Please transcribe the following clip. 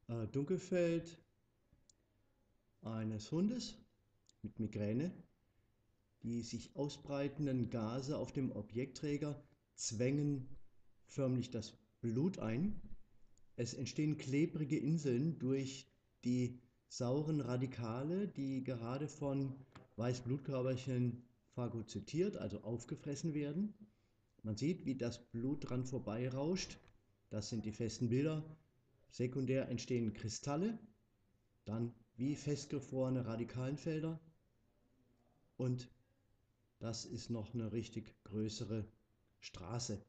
Dunkelfeld eines Hundes mit Migräne. Die sich ausbreitenden Gase auf dem Objektträger zwängen förmlich das Blut ein. Es entstehen klebrige Inseln durch die sauren Radikale, die gerade von Weißblutkörperchen phagozytiert, also aufgefressen werden. Man sieht, wie das Blut dran vorbeirauscht. Das sind die festen Bilder. Sekundär entstehen Kristalle, dann wie festgefrorene Radikalenfelder, und das ist noch eine richtig größere Straße.